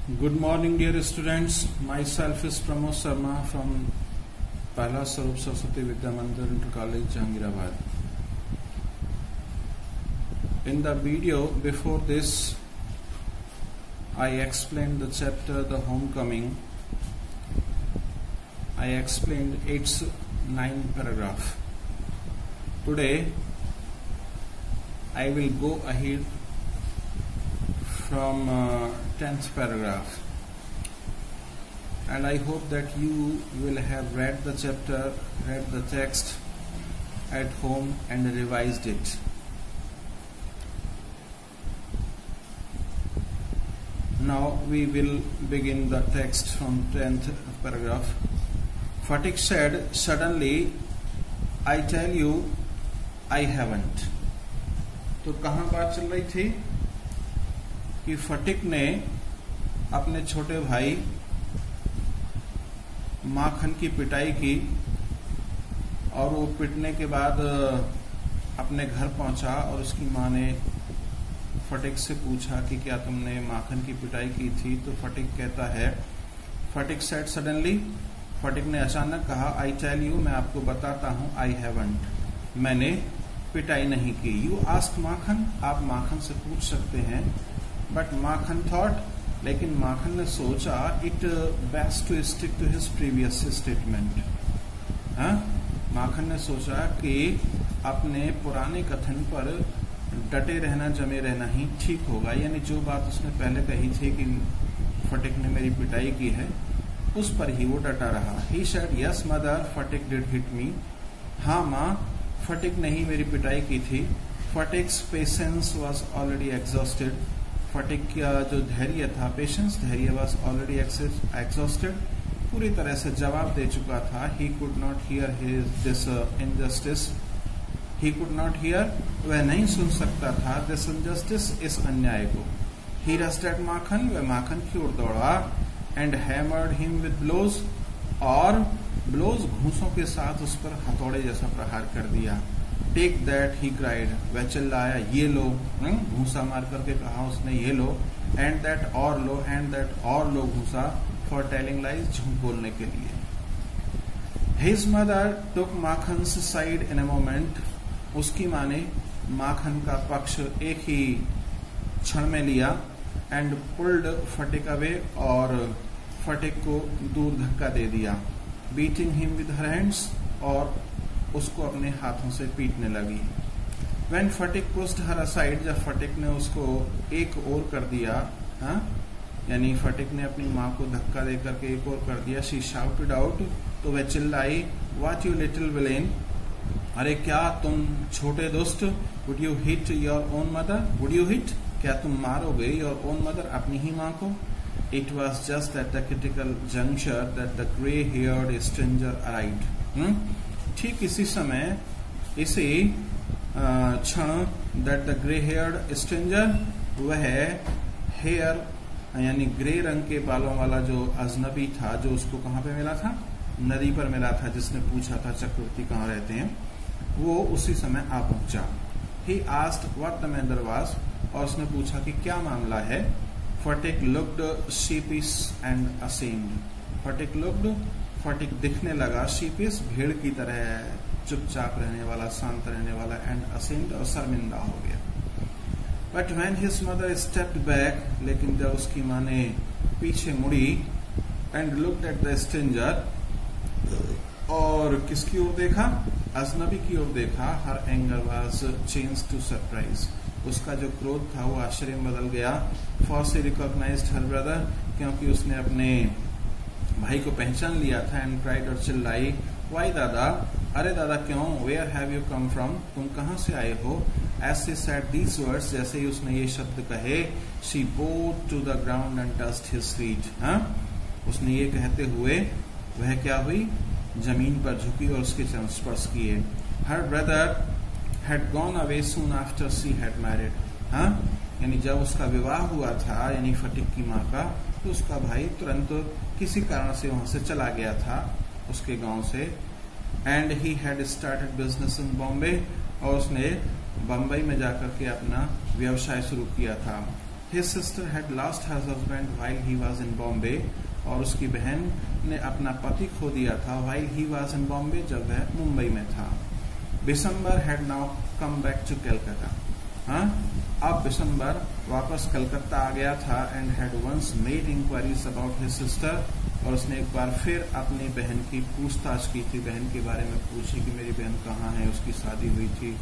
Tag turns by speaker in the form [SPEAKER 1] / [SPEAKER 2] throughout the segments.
[SPEAKER 1] Good morning, dear students. Myself is Pramod Sharma from Pahla Sarup Saraswati Vidya Mandir Inter College, Jahangirabad. In the video before this, I explained the chapter The Homecoming. I explained its 9th paragraph. Today, I will go ahead from 10th paragraph, and I hope that you will have read the chapter, read the text at home and revised it. Now we will begin the text from 10th paragraph. Phatik said, "Suddenly, I tell you, I haven't." तो कहाँ बात चल रही थी कि फटिक ने अपने छोटे भाई माखन की पिटाई की और वो पिटने के बाद अपने घर पहुंचा और उसकी माँ ने फटिक से पूछा कि क्या तुमने माखन की पिटाई की थी। तो फटिक कहता है, फटिक सेड सडनली, फटिक ने अचानक कहा, आई टेल यू, मैं आपको बताता हूं, आई हैवंट, मैंने पिटाई नहीं की। यू आस्क माखन, आप माखन से पूछ सकते हैं। बट माखन थॉट, लेकिन माखन ने सोचा, it best to stick to his previous statement. Makhan ने सोचा कि अपने पुराने कथन पर डटे रहना, जमे रहना ही ठीक होगा। यानी जो बात उसने पहले कही थी कि फटिक ने मेरी पिटाई की है, उस पर ही वो डटा रहा। He said, yes mother, Phatik did hit me. हाँ माँ, फटिक ने ही मेरी पिटाई की थी। Phatik's patience was already exhausted. Phatik का जो धैर्य था, पेशेंस, धैर्य वॉज ऑलरेडी एग्जॉस्टेड, पूरी तरह से जवाब दे चुका था। He could not here this injustice. He could not here, वह नहीं सुन सकता था, दिस इनजस्टिस, इस अन्याय को। ही रस्ड एट माखन, वह माखन की ओर दौड़ा। And hammered him with blows, और ब्लोज, घूसों के साथ उस पर हथौड़े जैसा प्रहार कर दिया। टेक दैट, ही क्राइड, वह चिल्लाया, ये लो, घूसा मार करके कहा उसने, ये लो। एंड दैट, और लो, एंड दैट, और लो घूसा, फॉर टेलिंग लाइज, झूठ बोलने के लिए। His mother took Makhan's side in a moment, उसकी माँ ने माखन का पक्ष एक ही क्षण में लिया। एंड पुल्ड फटिक अवे, और फटिक को दूर धक्का दे दिया। Beating him with her hands, और उसको अपने हाथों से पीटने लगी। When Sphatik pushed her aside, जब फटिक ने उसको एक ओर कर दिया, यानी फटिक ने अपनी माँ को धक्का दे करके एक ओर कर दिया। शी शाउटेड आउट, तो वह चिल्लाई, व्हाट यू लिटिल विलेन, अरे क्या तुम छोटे दुष्ट। Would you hit your own mother, would you hit, क्या तुम मारोगे योर ओन मदर, अपनी ही माँ को। It was just at the critical juncture that the grey heard stranger arrived. ठीक इसी समय, इसी क्षण, that the grey heard stranger, वह हेयर यानी ग्रे रंग के बालों वाला जो अजनबी था, जो उसको कहाँ पे मिला था, नदी पर मिला था, जिसने पूछा था चक्रवर्ती कहाँ रहते हैं, वो उसी समय आ पहुंचा। He asked what the matter was, और उसने पूछा कि क्या मामला है। Phatik looked sheepish and ashamed, Phatik looked, Phatik दिखने लगा, शीपिस, भेड़ की तरह चुपचाप रहने वाला, शांत रहने वाला, एंड ashamed, और शर्मिंदा हो गया। But when his mother stepped back, लेकिन जब उसकी माँ ने पीछे मुड़ी, and looked at the stranger, और किसकी ओर देखा, अजनबी की ओर देखा, her anger was changed to surprise, उसका जो क्रोध था वो आश्चर्य में बदल गया। For she recognised her brother, क्योंकि उसने अपने भाई को पहचान लिया था। एंड क्राइड, और चिल्लाई, वाई दादा, अरे दादा क्यों, where have you come from, तुम कहाँ से आए हो। As she said these words, जैसे ही उसने ये शब्द कहे, she bowed to the ground and touched his feet, उसने ये कहते हुए वह क्या हुई, जमीन पर झुकी और उसके चरण स्पर्श किए। Her brother had gone away soon after she had married, यानी जब उसका विवाह हुआ था, यानी फटिक की माँ का, तो उसका भाई तुरंत किसी कारण से वहां से चला गया था, उसके गांव से। And he had started business in Bombay, और उसने बम्बई में जाकर के अपना व्यवसाय शुरू किया था। His sister had lost her husband while he was in Bombay, और उसकी बहन ने अपना पति खो दिया था while he was in Bombay, जब वह मुंबई में था. Bishambar had now come back to Calcutta. अब बिशंबर वापस कलकत्ता आ गया था and had once made inquiries about his sister, और उसने एक बार फिर अपनी बहन की पूछताछ की थी, बहन के बारे में पूछी कि मेरी बहन कहाँ है, उसकी शादी हुई थी,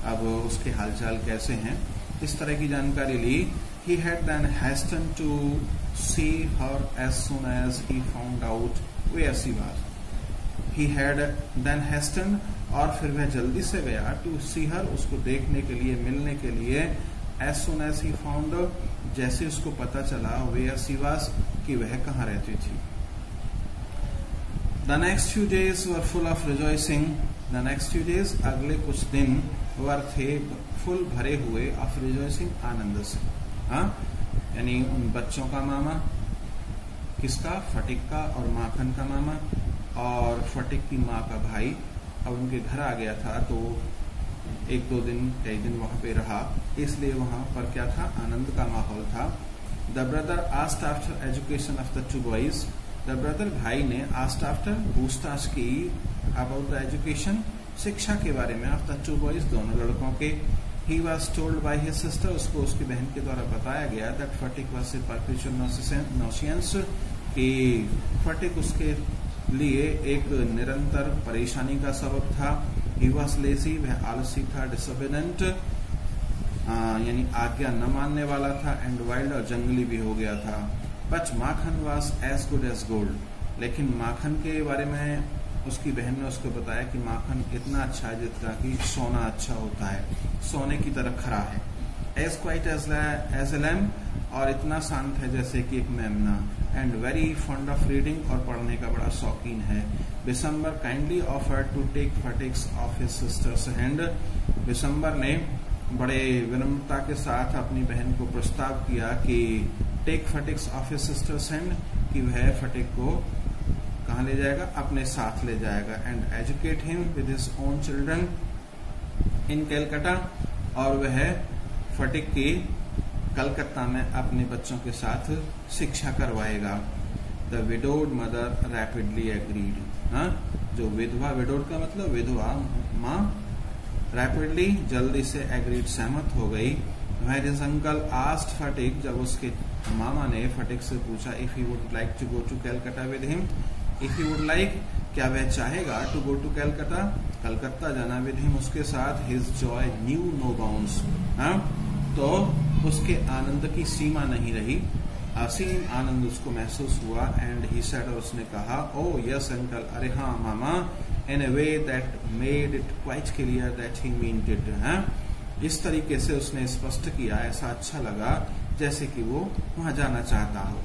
[SPEAKER 1] अब उसके हालचाल कैसे हैं, इस तरह की जानकारी ली. He had then hastened to see her as soon as he found out where she was. He had then hastened, और फिर वह जल्दी से गया to see her, उसको देखने के लिए, मिलने के लिए, as soon as he found out, जैसे उसको पता चला where she was, कि वह कहाँ रहती थी. The next few days were full of rejoicing. The next few days, अगले कुछ दिन वर थे फुल भरे हुए of rejoicing, आनंद से. यानी उन बच्चों का मामा, किसका, फटिक का, और माखन का मामा, और फटिक की माँ का भाई अब उनके घर आ गया था, तो एक दो दिन कई दिन वहां पे रहा, इसलिए वहां पर क्या था, आनंद का माहौल था. The brother asked after education of the 2 boys. The brother भाई ने आस्क्ड आफ्टर पूछताछ की अबाउट द एजुकेशन, शिक्षा के बारे में, ऑफ द 2 boys, दोनों लड़कों के. He was told by his sister, उसको उसकी बहन के द्वारा बताया गया that Sphatik was a perpetual नॉसियंस, कि फटिक उसके लिए एक निरंतर परेशानी का सबब था. ही वॉज लेजी, वह आलसी था. डिसोबीडेंट, यानी आज्ञा न मानने वाला था. एंड वाइल्ड, और जंगली भी हो गया था. But Makhan was as good as gold, लेकिन माखन के बारे में उसकी बहन ने उसको बताया कि माखन इतना अच्छा है जितना कि सोना अच्छा होता है, सोने की तरह खरा है. As quiet as a lamb, और इतना शांत है जैसे कि एक मेमना. And very fond of reading, और पढ़ने का बड़ा शौकीन है. Bishambar kindly offered to take Phatik's off his sister's hand. Bishambar ने बड़े विनम्रता के साथ अपनी बहन को प्रस्ताव किया कि take Phatik's off his sister's hand, कि वह फटिक को कहाँ ले जाएगा, अपने साथ ले जाएगा. And educate him with his own children in Calcutta, और वह फटिक की कलकत्ता में अपने बच्चों के साथ शिक्षा करवाएगा. The widowed mother rapidly agreed. जो विधवा, विडोड का मतलब विधवा माँ, रैपिडली जल्दी से एग्रीड, सहमत हो गई. When his uncle asked Phatik, जब उसके मामा ने फटिक से पूछा if he would like to go to Calcutta with him, if he would like, क्या वह चाहेगा, to go to Calcutta, Calcutta जाना, विद हिम, उसके साथ. His joy knew no bounds, तो उसके आनंद की सीमा नहीं रही, असीम आनंद उसको महसूस हुआ. एंड ही सेड, और उसने कहा, ओ यस अंकल, अरे हाँ मामा, in a way that made it quite clear that he meant it. इस तरीके से उसने स्पष्ट किया, ऐसा अच्छा लगा जैसे कि वो वहां जाना चाहता हो.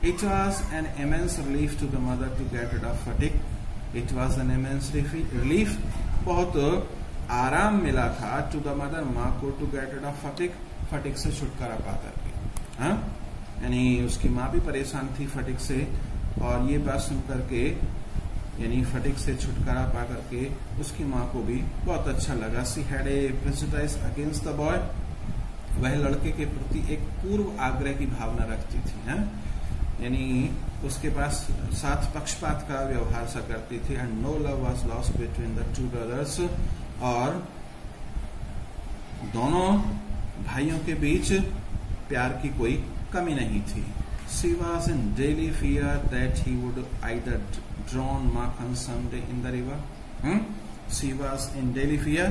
[SPEAKER 1] It was an immense relief to the mother to get rid of Phatik. It was an immense relief, बहुत आराम मिला था, टू द मदर, माँ को, to get rid of Phatik, Phatik से छुटकारा पा करके. यानी उसकी माँ भी परेशान थी फटिक से, और ये बात सुन करके, यानी फटिक से छुटकारा पा करके उसकी माँ को भी बहुत अच्छा लगा. She had a prejudice against the boy, वह लड़के के प्रति एक पूर्व आग्रह की भावना रखती थी. यानी उसके पास साथ पक्षपात का व्यवहार सा करती थी. And no love was lost between the 2 brothers, और दोनों भाइयों के बीच प्यार की कोई कमी नहीं थी. She was in daily fear that he would either drown Makhan someday in the river. She was in daily fear,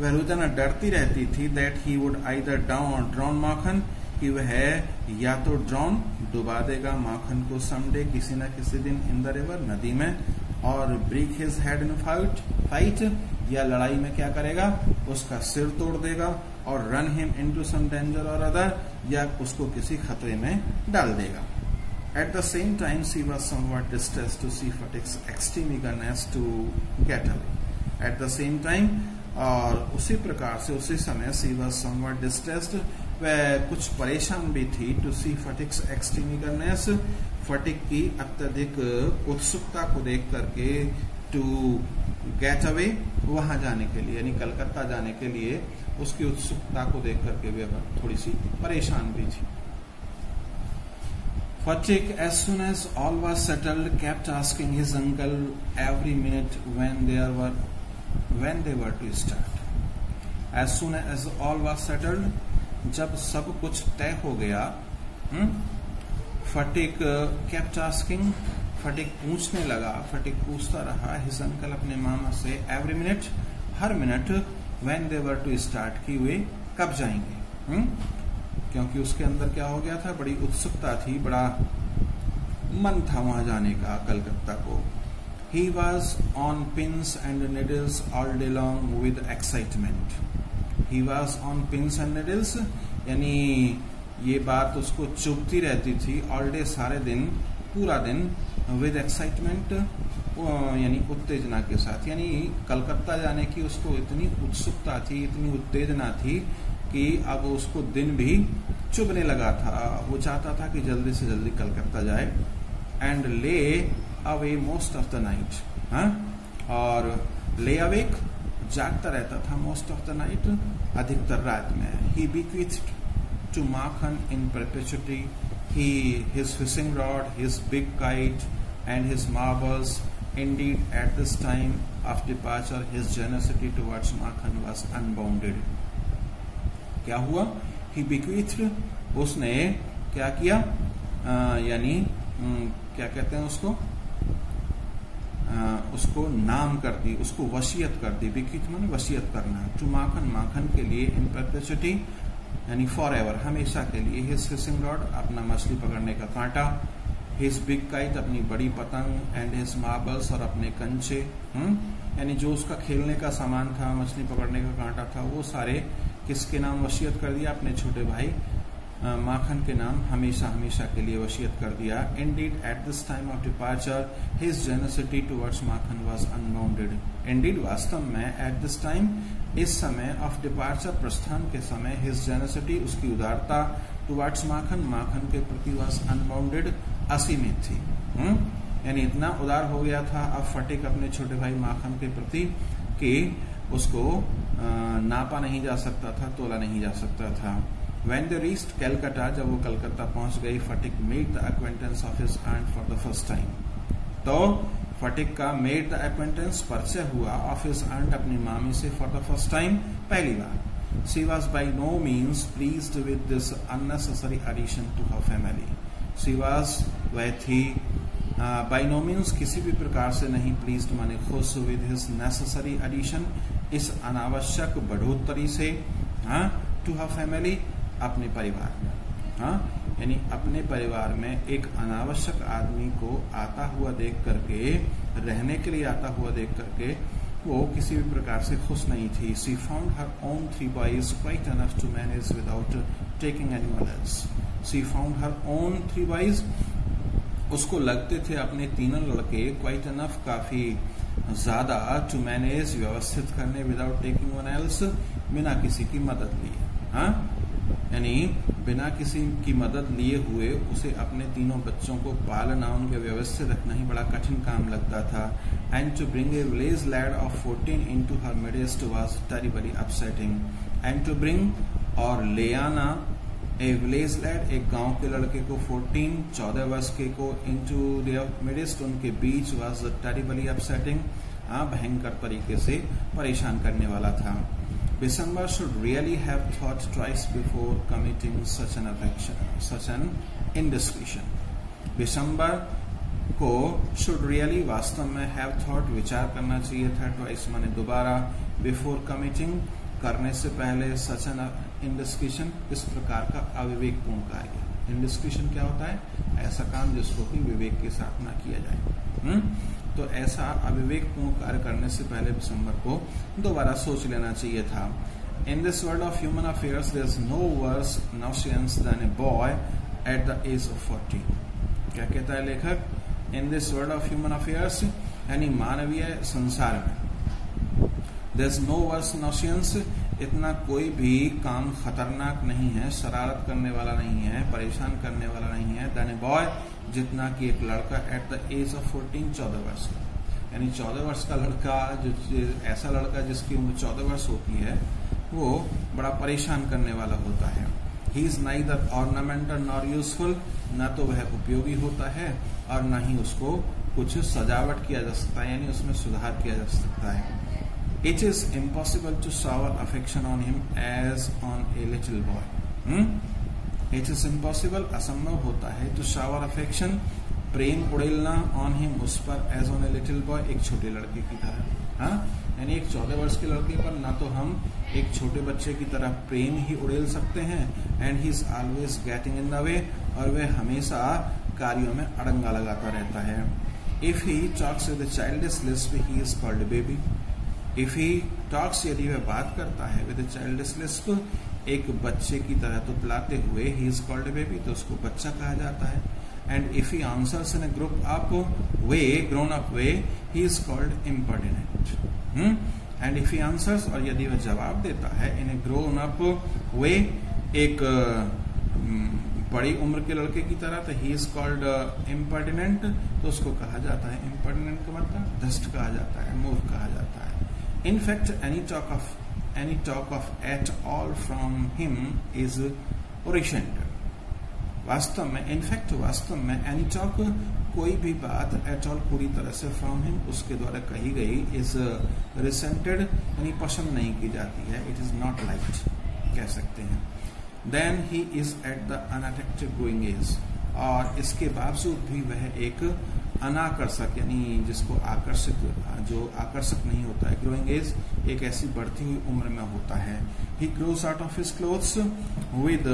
[SPEAKER 1] वह रोजाना डरती रहती थी that he would either drown Makhan, कि वह या तो ड्रॉन, डुबा देगा माखन को, someday, किसी न किसी दिन, in the river, नदी में, और break his head in fight, या लड़ाई में क्या करेगा, उसका सिर तोड़ देगा, और run him into some danger or other, या उसको किसी खतरे में डाल देगा. At the same time, she was somewhat distressed to see Fatik's extreme eagerness to get away. At the same time, और उसी प्रकार से उसी समय she was somewhat distressed, वह कुछ परेशान भी थी, to see Fatik's extreme eagerness, फटिक की अत्यधिक उत्सुकता को देख करके, to get away, वहां जाने के लिए, यानी कलकत्ता जाने के लिए उसकी उत्सुकता को देख करके वह थोड़ी सी परेशान भी थी. Fatigue, as soon as all was settled, kept asking his uncle every minute when they were to start. As soon as all was settled, जब सब कुछ तय हो गया, फटिक kept asking, फटिक पूछने लगा, फटिक पूछता रहा his uncle अपने मामा से every minute, her minute when they were to start, कि वे कब जाएंगे, क्योंकि उसके अंदर क्या हो गया था, बड़ी उत्सुकता थी, बड़ा मन था वहां जाने का, कलकत्ता को. He was on pins and needles all day long with excitement. He was on pins and needles, यानी ये बात उसको चुभती रहती थी, all day सारे दिन, पूरा दिन, with excitement, यानी उत्तेजना के साथ, यानी कलकत्ता जाने की उसको इतनी उत्सुकता थी, इतनी उत्तेजना थी कि अब उसको दिन भी चुभने लगा था. वो चाहता था कि जल्दी से जल्दी कलकत्ता जाए. एंड ले away most of the night, और ले अवेक, जागता रहता था, मोस्ट ऑफ द नाइट, अधिकतर रात में. ही bequeathed to Makhan in perpetuity his fishing rod, his big kite and his marbles. Indeed, at this time of departure, his generosity towards Makhan was unbounded. क्या हुआ? He bequeathed, उसने क्या किया, यानी क्या कहते हैं उसको नाम कर दी, उसको वसीयत कर दी. bequeath माने वसीयत करना. to Makhan, माखन के लिए, in perpetuity यानी फॉर एवर, हमेशा के लिए. his fishing rod, अपना मछली पकड़ने का कांटा. his big kite, अपनी बड़ी पतंग. and his marbles, और अपने कंचे, यानी जो उसका खेलने का सामान था, मछली पकड़ने का कांटा था, वो सारे किसके नाम वसीयत कर दिया? अपने छोटे भाई माखन के नाम हमेशा हमेशा के लिए वसीयत कर दिया. Indeed, at this time of departure, his generosity towards Makhan was unbounded. Indeed, वास्तव में, at this time, इस समय, of departure, प्रस्थान के समय, his generosity, उसकी उदारता, towards Makhan, माखन के प्रति, was unbounded, असीमित थी. यानी इतना उदार हो गया था अब फटिक अपने छोटे भाई माखन के प्रति कि उसको नापा नहीं जा सकता था, तोला नहीं जा सकता था. When they reached Calcutta, जब वो कलकत्ता पहुंच गई, फटिक made the acquaintance of his aunt for the first time. तो फटिक का made the acquaintance, परिचय हुआ, of his aunt, अपनी मामी से, for the first time, पहली बार. She was by no means pleased with this unnecessary addition to her family. She was, वह थी, by no means, किसी भी प्रकार से नहीं, pleased माने खुश, with his necessary addition, इस अनावश्यक बढ़ोतरी से, to her family, अपने परिवार में. यानी अपने परिवार में एक अनावश्यक आदमी को आता हुआ देख करके, रहने के लिए आता हुआ देख करके, वो किसी भी प्रकार से खुश नहीं थी. She found her own 3 boys quite enough to manage without taking anyone else. She found her own 3 boys, उसको लगते थे अपने तीनों लड़के, quite enough, काफी ज्यादा, to manage, व्यवस्थित करने, without taking one else, बिना किसी की मदद लिए. यानी बिना किसी की मदद लिए हुए उसे अपने तीनों बच्चों को पालना, उनके व्यवस्थित रखना ही बड़ा कठिन काम लगता था. And to bring a village lad of 14 into her midst was terribly upsetting. And to bring, और ले आना, ए विलेज लैड, एक गांव के लड़के को, 14 वर्ष के को, into their midst, उनके बीच, was terribly upsetting, भयंकर तरीके से परेशान करने वाला था. December should really have thought twice before committing such an indiscretion. December को should really, वास्तव में, have thought, विचार करना चाहिए था, twice माने दोबारा, before committing, करने से पहले, such an indiscretion, इस प्रकार का अविवेकपूर्ण कार्य. indiscretion क्या होता है? ऐसा काम जिसको कि विवेक के साथ ना किया जाए. तो ऐसा अविवेकपूर्ण कार्य करने से पहले दिसंबर को दोबारा सोच लेना चाहिए था. In this world of human affairs, there is no worse nonsense than a boy at the age of 14. क्या कहता है लेखक? In this world of human affairs, यानी मानवीय संसार में, there is no worse nonsense, इतना कोई भी काम खतरनाक नहीं है, शरारत करने वाला नहीं है, परेशान करने वाला नहीं है, than a boy, जितना कि एक लड़का एट द एज ऑफ 14, 14 वर्ष का. यानी 14 वर्ष का लड़का, जो ऐसा लड़का जिसकी उम्र 14 वर्ष होती है, वो बड़ा परेशान करने वाला होता है. He is neither ornamental nor useful, ना तो वह उपयोगी होता है और ना ही उसको कुछ सजावट किया जा सकता है, यानी उसमें सुधार किया जा सकता है। It is impossible to shower affection on him as on a little boy. It is impossible, असंभव होता है, to shower affection, Prem उड़ेलना, on him, उस पर, as on a little boy, एक छोटे लड़के की तरह। हाँ, यानी एक 14 वर्ष के लड़के पर ना तो हम एक छोटे बच्चे की तरह प्रेम ही उड़ेल सकते हैं, and he is always getting in the way, और वह हमेशा कार्यों में अड़ंगा लगाता रहता है। If he talks with a childish lisp, he is called a baby. If he talks, यदि वह बात करता है, with a childish lisp, एक बच्चे की तरह तुतलाते हुए, he is called a baby, तो उसको बच्चा कहा जाता है। And if he answers in a grown up way, he is called impertinent. And if he answers, और यदि वह जवाब देता है in a grown up way, एक बड़ी उम्र के लड़के की तरह, तो he is called impertinent, तो उसको कहा जाता है impertinent का मतलब धष्ट कहा जाता है, मूर्ख कहा जाता है। In fact, any talk of at all from him is originated. वास्तव में any talk, कोई भी बात, at all, पूरी तरह से from him, उसके द्वारा कही गई, is resented, यानी पसंद नहीं की जाती है, it is not liked, कह सकते हैं। Then he is at the unattractive growing age, और इसके बावजूद भी वह एक अनाकर्षक, यानी जिसको जो आकर्षक नहीं होता है, ग्रोइंग एज, एक ऐसी बढ़ती हुई उम्र में होता है। He grows out of his clothes with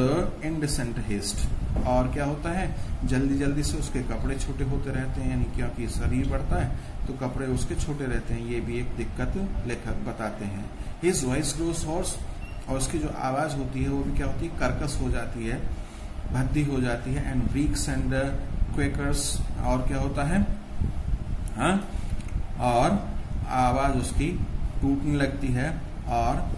[SPEAKER 1] indecent haste, और क्या होता है, जल्दी जल्दी से उसके कपड़े छोटे होते रहते हैं, यानी क्योंकि शरीर बढ़ता है तो कपड़े उसके छोटे रहते हैं, ये भी एक दिक्कत लेखक बताते हैं। His voice grows hoarse, और उसकी जो आवाज होती है वो भी क्या होती है, कर्कश हो जाती है, भद्दी हो जाती है। एंड वीक्स एंड क्वेकर्स, और क्या होता है, हाँ, और आवाज उसकी टूटने लगती है, और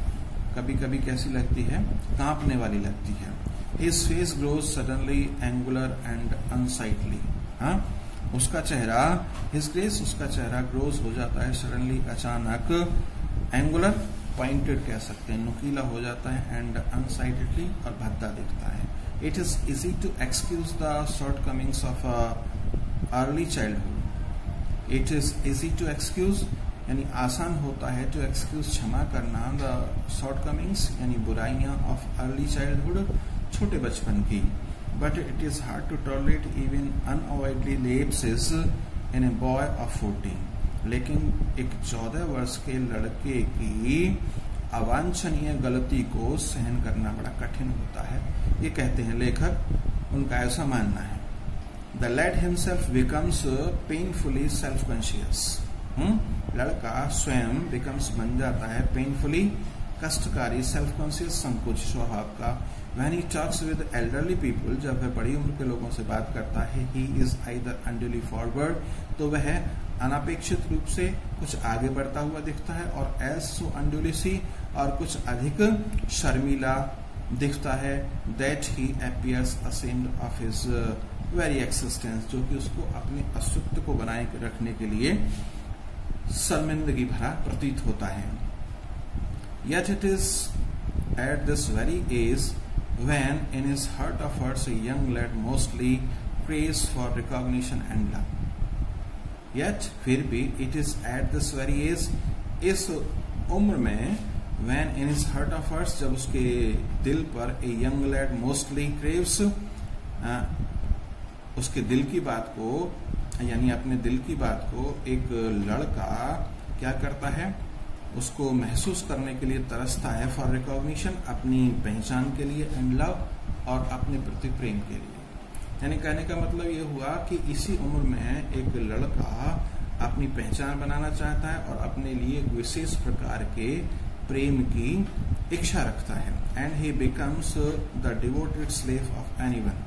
[SPEAKER 1] कभी कभी कैसी लगती है, कांपने वाली लगती है। His face grows suddenly angular and unsightly. हाँ, उसका चेहरा, his face, उसका चेहरा grows हो जाता है suddenly, अचानक, angular, पॉइंटेड कह सकते हैं, नुकीला हो जाता है, एंड अनसाइटेडली, और भद्दा दिखता है। It is easy to excuse the shortcomings of early childhood. It is easy to excuse, यानी आसान होता है, टू एक्सक्यूज, क्षमा करना, द शॉर्टकमिंग्स, यानी बुराइयां, ऑफ अर्ली चाइल्डहुड, छोटे बचपन की। But it is hard to tolerate even unavoidably lapses in a boy of 14। लेकिन एक 14 वर्ष के लड़के की अवांछनीय गलती को सहन करना बड़ा कठिन होता है, ये कहते हैं लेखक, उनका ऐसा मानना है। The lad himself becomes painfully self conscious. लड़का स्वयं बिकम्स, बन जाता है, पेनफुली, कष्टकारी, सेल्फ कॉन्शियस, संकोच स्वभाव का। When he talks with elderly people, जब वह बड़ी उम्र के लोगों से बात करता है, he is either unduly forward, तो वह अनापेक्षित रूप से कुछ आगे बढ़ता हुआ दिखता है, और as so unduly see, और कुछ अधिक शर्मीला दिखता है, that he appears ashamed of his very existence, जो कि उसको अपने अस्तित्व को बनाए रखने के लिए शर्मिंदगी भरा प्रतीत होता है। Yet it is at this very age when in his heart of hearts a young lad mostly craves for recognition and love. Yet फिर भी it is at this very age, इस उम्र में, when in his heart of hearts, जब उसके दिल पर, a young lad mostly craves, उसके दिल की बात को, यानी अपने दिल की बात को एक लड़का क्या करता है, उसको महसूस करने के लिए तरसता है, फॉर रिकॉग्निशन, अपनी पहचान के लिए, एंड लव, और अपने प्रति प्रेम के लिए। यानी कहने का मतलब ये हुआ कि इसी उम्र में एक लड़का अपनी पहचान बनाना चाहता है और अपने लिए एक विशेष प्रकार के प्रेम की इच्छा रखता है। And he becomes the devoted slave of anyone,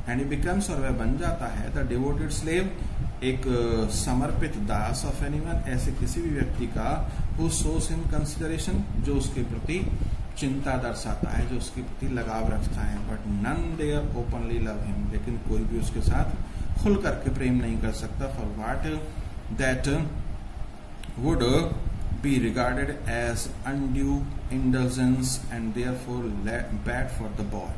[SPEAKER 1] and he becomes, और वह बन जाता है, द डिवोटेड स्लेव, एक समर्पित दास, ऑफ एनीवन, ऐसे किसी भी व्यक्ति का, हु शोस हिम कंसिडरेशन, जो उसके प्रति चिंता दर्शाता है, जो उसके प्रति लगाव रखता है। But none there openly love him, लेकिन कोई भी उसके साथ खुल करके प्रेम नहीं कर सकता, for what that would be regarded as undue indulgence and therefore bad for the boy.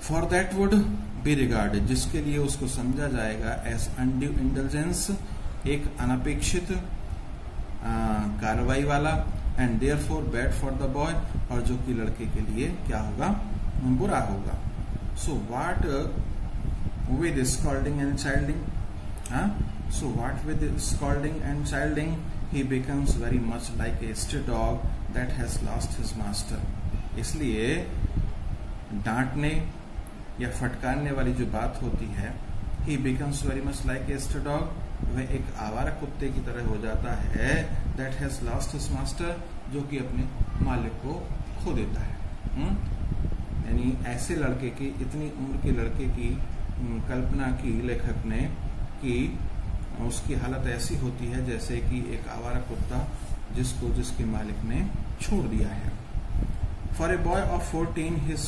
[SPEAKER 1] For that would be regarded, जिसके लिए उसको समझा जाएगा एज अनड्यू इंटेलिजेंस, एक अनपेक्षित कार्रवाई वाला, and therefore bad for the boy, और जो कि लड़के के लिए क्या होगा, बुरा होगा. So what with scolding and chiding, so what with scolding and chiding, he becomes very much like a stray dog that has lost his master. इसलिए डांटने या फटकारने वाली जो बात होती है, he becomes very much like a stray dog, वह एक आवारा कुत्ते की तरह हो जाता है, that has lost his master, जो कि अपने मालिक को खो देता है. यानी ऐसे लड़के की, इतनी उम्र के लड़के की कल्पना की लेखक ने कि उसकी हालत ऐसी होती है जैसे कि एक आवारा कुत्ता जिसको जिसके मालिक ने छोड़ दिया है. For a boy of 14 his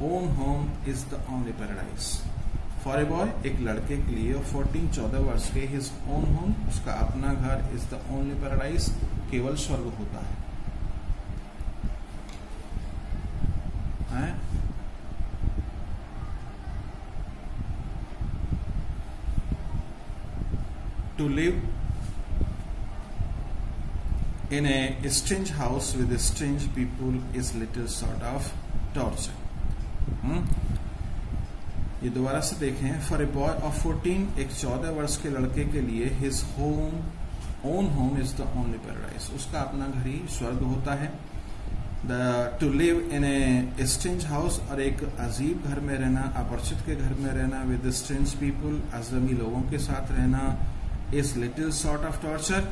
[SPEAKER 1] own home is the only paradise. For a boy, एक लड़के के लिए 14 वर्ष के, हिज ओन होम, उसका अपना घर, इज द ओनली पैराडाइज, केवल स्वर्ग होता है. To live in a strange house with strange people is little sort of torture. ये दोबारा से देखें. फॉर ए बॉय ऑफ 14, एक 14 वर्ष के लड़के के लिए, his own home is the only paradise, उसका अपना घर ही स्वर्ग होता है. To live in a strange house, और एक अजीब घर में रहना, अपरिचित के घर में रहना, विद स्ट्रेंज पीपुल, अजनबी लोगों के साथ रहना, इस लिटिल सॉर्ट ऑफ टॉर्चर,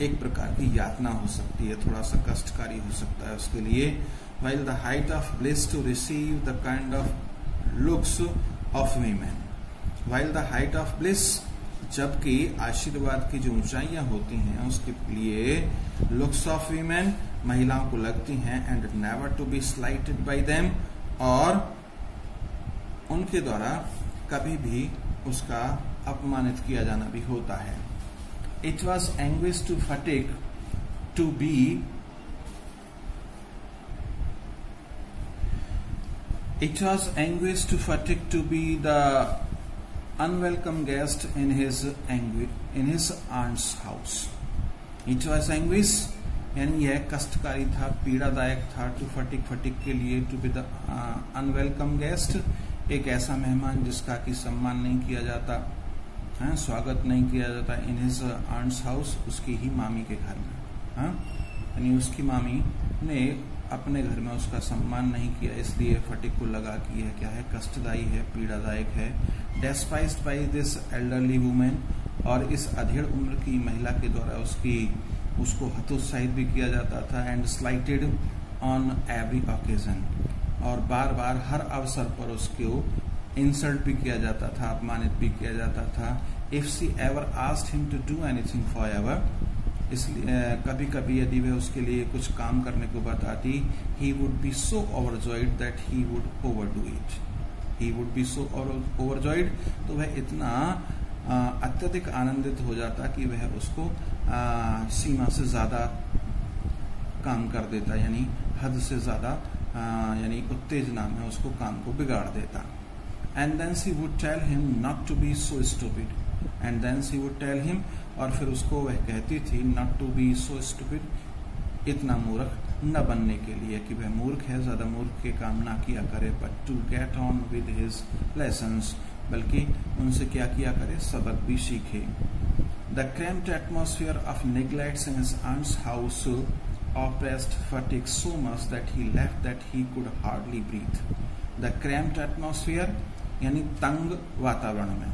[SPEAKER 1] एक प्रकार की यातना हो सकती है, थोड़ा सा कष्टकारी हो सकता है उसके लिए. while the height of bliss to receive the kind of looks of women, while the height of bliss, जबकि आशीर्वाद की जो ऊंचाइयां होती हैं उसके लिए लुक्स ऑफ वीमेन, महिलाओं को लगती हैं, and never to be slighted by them, और उनके द्वारा कभी भी उसका अपमानित किया जाना भी होता है. It was anguish to Phatik to be, it was anguish to Phatik to be the unwelcome guest in his aunt's house. It was anguish, यानी यह कष्टकारी था, पीड़ादायक था. टू फटिक के लिए, to be the unwelcome guest, एक ऐसा मेहमान जिसका कि सम्मान नहीं किया जाता, स्वागत नहीं किया जाता. इन हिज आंट्स हाउस, उसकी ही मामी के घर में, यानी उसकी मामी ने अपने घर में उसका सम्मान नहीं किया, इसलिए फटिक को लगा कि यह क्या है, कष्टदायी है, पीड़ादायक है. डेस्पाइज्ड बाय दिस एल्डरली वुमेन, और इस अधेड़ उम्र की महिला के द्वारा उसको हतोत्साहित भी किया जाता था. एंड स्लाइटेड ऑन एवरी ओकेजन, और बार बार हर अवसर पर उसको इंसल्ट भी किया जाता था, अपमानित भी किया जाता था. If she ever asked him to do anything for ever, इसलिए कभी कभी यदि वह उसके लिए कुछ काम करने को बताती, he would be so overjoyed that he would overdo it. He would be so overjoyed, तो वह इतना अत्यधिक आनंदित हो जाता कि वह उसको सीमा से ज्यादा काम कर देता, यानी हद से ज्यादा, यानी उत्तेजना में उसको काम को बिगाड़ देता. And then she would tell him not to be so stupid, and then she would tell him, और फिर उसको वह कहती थी, not to be so stupid, इतना मूर्ख न बनने के लिए कि वह मूर्ख है, ज्यादा मूर्ख के काम ना किया करे. But to get on with his lessons, बल्कि उनसे क्या किया करे, सबक भी सीखे. The cramped atmosphere of neglect in his aunt's house oppressed Fatik so much that he left that he could hardly breathe. The cramped atmosphere यानी तंग वातावरण में,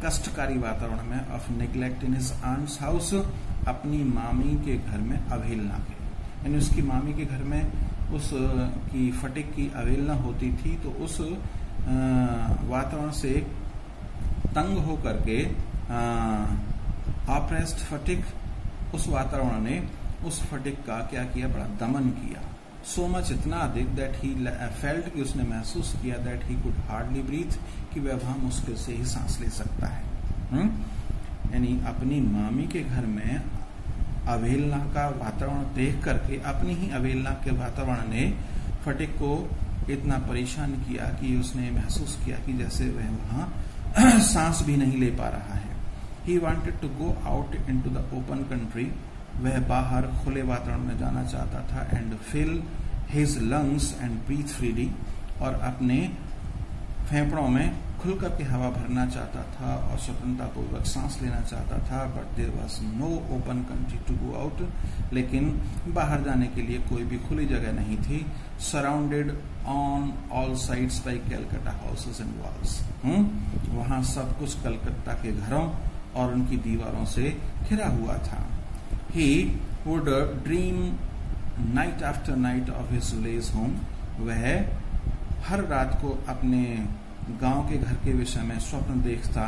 [SPEAKER 1] कष्टकारी वातावरण में, of neglect in his aunt's house, अपनी मामी के घर में अवहेलना के, यानी उसकी मामी के घर में उस की फटिक की अवहेलना होती थी, तो उस वातावरण से तंग होकर के ऑप्रेस्ड फटिक, उस वातावरण ने उस फटिक का क्या किया, बड़ा दमन किया. सो मच, इतना अधिक, दैट ही फेल्ट, कि उसने महसूस किया, that he could hardly breathe, कि वह वहां मुश्किल से ही सांस ले सकता है. यानी अपनी मामी के घर में अवहेलना का वातावरण देख करके, अपनी ही अवहेलना के वातावरण ने फटिक को इतना परेशान किया कि उसने महसूस किया कि जैसे वह वहां सांस भी नहीं ले पा रहा है। He wanted to go out into the open country. वह बाहर खुले वातावरण में जाना चाहता था and fill his lungs and breathe freely, और अपने फेफड़ों में खुल करके हवा भरना चाहता था और स्वतंत्रता पूर्वक सांस लेना चाहता था। But there was no open country to go out, लेकिन बाहर जाने के लिए कोई भी खुली जगह नहीं थी। Surrounded on all sides by Calcutta houses and walls, वहां सब कुछ कलकत्ता के घरों और उनकी दीवारों से घिरा हुआ था। He would dream night after night of his village home. वह हर रात को अपने गांव के घर के विषय में स्वप्न देखता,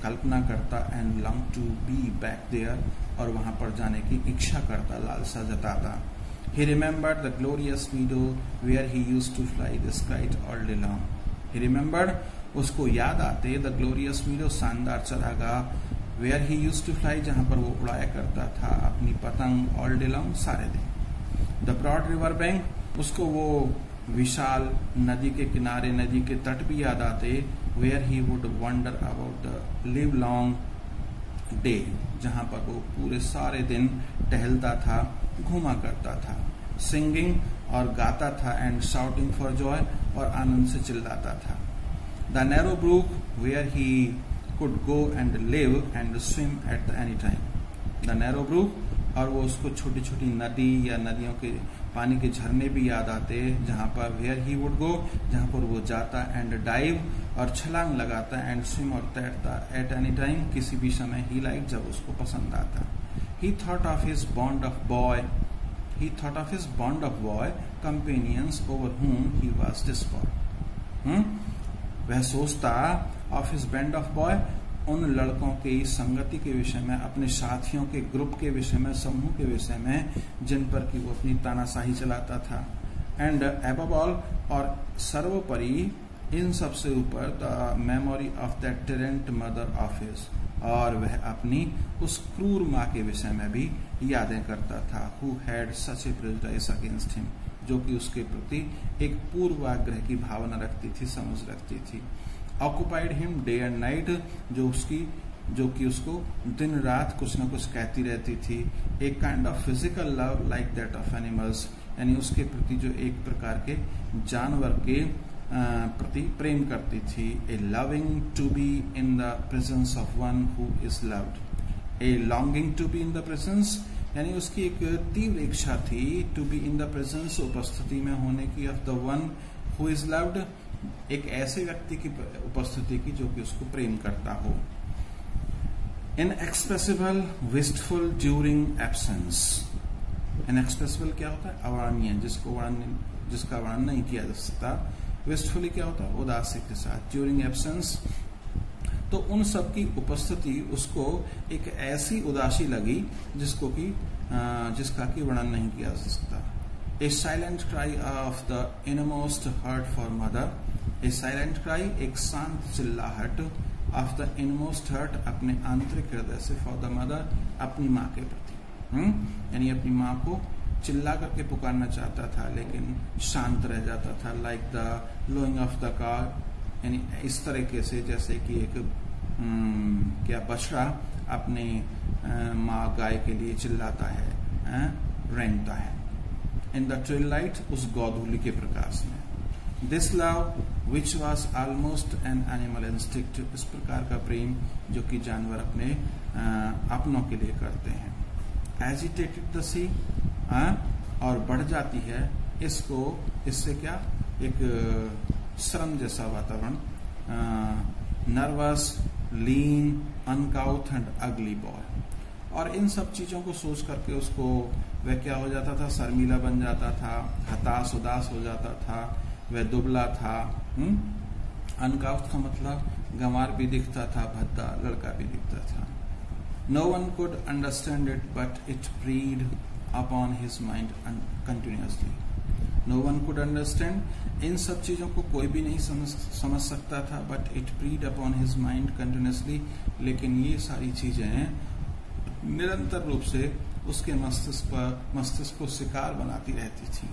[SPEAKER 1] कल्पना करता and long to be back there, और वहां पर जाने की इच्छा करता, लालसा जताता। He remembered the glorious meadow where he used to fly this kite all day long. He remembered, उसको याद आते, the glorious meadow, शानदार चरागाह, where he used to fly, जहां पर वो उड़ाया करता था अपनी पतंग, all day long, सारे दिन। The broad river bank, उसको वो विशाल नदी के किनारे, नदी के तट भी याद आते, where he would wander about the live long day, जहां पर वो पूरे सारे दिन टहलता था, घूमा करता था। Singing, और गाता था, and shouting for joy, और आनंद से चिल्लाता था। The narrow brook, where he could go and live and swim at any time. The narrow brook, और वो उसको छोटी छोटी नदी या नदियों के पानी के झरने भी याद आते, जहां पर where he would go, जहां पर वो जाता, and dive, और छलांग लगाता, and swim, और तैरता at any time, किसी भी समय he liked, जब उसको पसंद आता। He thought of his bond of boy companions over whom he was desperate. वह सोचता of his band of boy, उन लड़कों की संगति के विषय में, अपने साथियों के ग्रुप के विषय में, समूह के विषय में, जिन पर कि वो अपनी तानाशाही चलाता था। एंड above all, और सर्वोपरि, इन सबसे ऊपर, the memory of that terrain mother of his, और वह अपनी उस क्रूर माँ के विषय में भी यादें करता था। Who had such A prejudice against him, जो कि उसके प्रति एक पूर्वाग्रह की भावना रखती थी, समझ रखती थी। Occupied him day and night, जो कि उसको दिन रात कुछ न कुछ कहती रहती थी। एक kind of physical love like that of animals, यानी उसके प्रति जो एक प्रकार के जानवर के प्रति प्रेम करती थी। A loving to be in the presence of one who is loved, a longing to be in the presence, यानी उसकी एक तीव्र इच्छा थी to be in the presence, उपस्थिति में होने की, of the one who is loved, एक ऐसे व्यक्ति की उपस्थिति की जो कि उसको प्रेम करता हो। Inexpressible wistful during absence, inexpressible क्या होता है? अवर्णनीय, जिसका वर्णन नहीं किया जा सकता। विस्टफुली क्या होता है? उदासी के साथ। ड्यूरिंग एब्सेंस, तो उन सब की उपस्थिति उसको एक ऐसी उदासी लगी जिसका की वर्णन नहीं किया जा सकता। A silent cry of the innermost heart for mother. A silent cry, एक शांत चिल्लाहट, of the innermost heart, अपने आंतरिक हृदय से, for the mother, अपनी माँ के प्रति। यानी अपनी माँ को चिल्ला करके पुकारना चाहता था, लेकिन शांत रह जाता था। Like the lowing of the cow, यानी इस तरीके से जैसे कि एक बछड़ा अपने माँ गाय के लिए चिल्लाता है, रेंगता है। इन द twilight, उस गोधूली के प्रकाश में। This love which was almost an animal instinct, इस प्रकार का प्रेम जो कि जानवर अपने अपनों के लिए करते हैं। एजिटेटेड द सी, और बढ़ जाती है इससे क्या, एक श्रम जैसा वातावरण। नर्वस, लीन, अनकाउथ एंड अगली बॉय, और इन सब चीजों को सोच करके उसको वह क्या हो जाता था? शर्मीला बन जाता था, हताश उदास हो जाता था, वह दुबला था। अनकाउथ का मतलब गंवार भी दिखता था, भद्दा लड़का भी दिखता था। No one could understand it but it preyed upon his mind continuously. No one could understand, इन सब चीजों को कोई भी नहीं समझ सकता था, but it preyed upon his mind continuously, लेकिन ये सारी चीजें निरंतर रूप से उसके मस्तिष्क को शिकार बनाती रहती थी।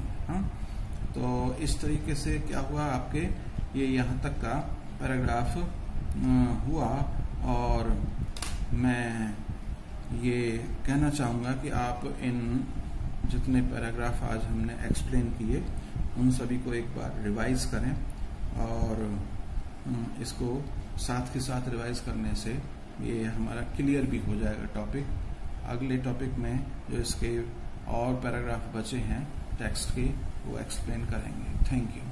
[SPEAKER 1] तो इस तरीके से क्या हुआ, आपके ये यहाँ तक का पैराग्राफ हुआ। और मैं ये कहना चाहूँगा कि आप इन जितने पैराग्राफ आज हमने एक्सप्लेन किए उन सभी को एक बार रिवाइज करें, और इसको साथ के साथ रिवाइज करने से ये हमारा क्लियर भी हो जाएगा टॉपिक। अगले टॉपिक में जो इसके और पैराग्राफ बचे हैं टेक्स्ट के, वो एक्सप्लेन करेंगे। Thank you.